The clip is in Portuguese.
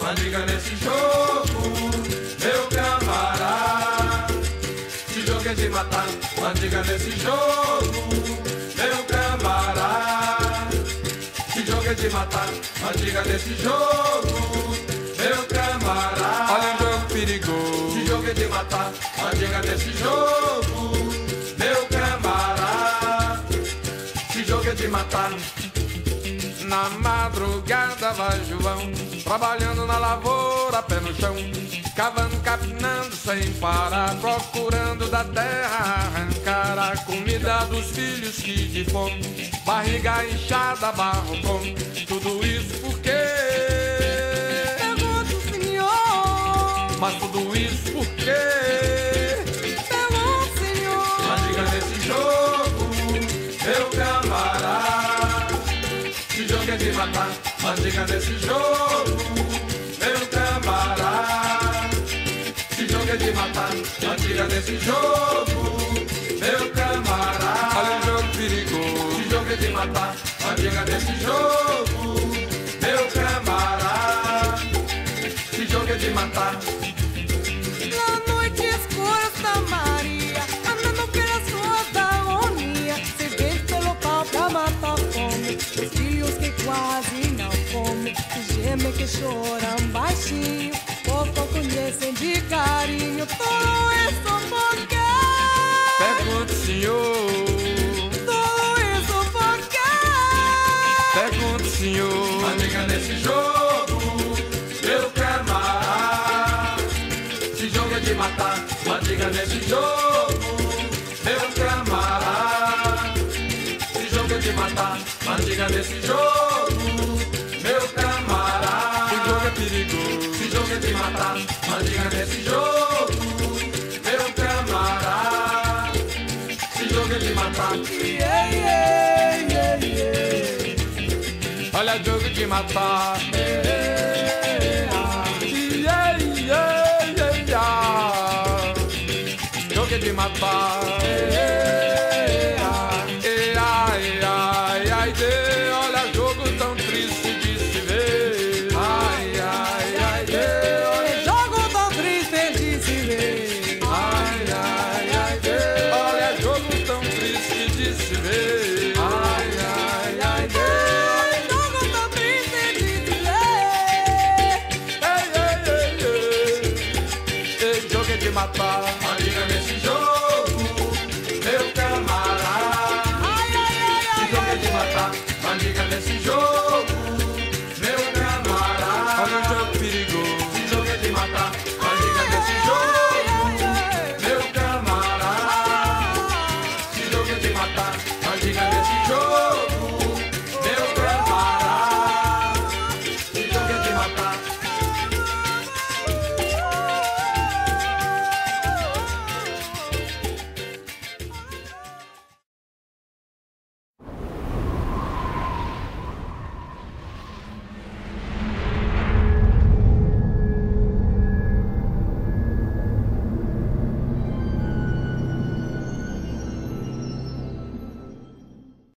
mandiga nesse jogo, meu camarada. Se jogo é de matar, mandiga nesse jogo, meu camarada. Se jogo é de matar, mandiga nesse jogo, meu camarada. Olha o jogo perigoso. Se jogo é de matar, mandiga nesse jogo, meu camarada. Se jogo é de matar. Na madrugada vai João, trabalhando na lavoura, pé no chão, cavando, capinando sem parar, procurando da terra arrancar a comida dos filhos que de fome, barriga inchada, barro com tudo isso porque pergunto, senhor. Mas tudo isso porque Pergunto, senhor. Mandiga nesse jogo, meu camarada. Se jogo é de matar, mandiga nesse jogo, meu camarada. Se jogo é de matar, mandiga nesse jogo, meu camarada. olha o jogo perigoso. Se jogo é de matar, mandiga nesse jogo, meu camarada. Se jogo é de matar. Na noite escura está Maria, andando pelas ruas da agonia, servente pelo pau pra matar a fome, os filhos que quase não comem, que gemem, que choram baixinho, pouco conhecem de carinho, tudo isso porque Pergunte, senhor. tudo isso porque Pergunte, senhor. Mandiga nesse jogo, meu camarada. Se jogo é de matar, mandiga nesse jogo, meu camarada. Se jogo é de matar, mandiga nesse jogo, meu camarada. O jogo é perigoso. Se jogo é de matar, mandiga nesse jogo, meu camarada. Se jogo é de matar. yeah, yeah, yeah, yeah. Olha o jogo de matar. Jogo de matar.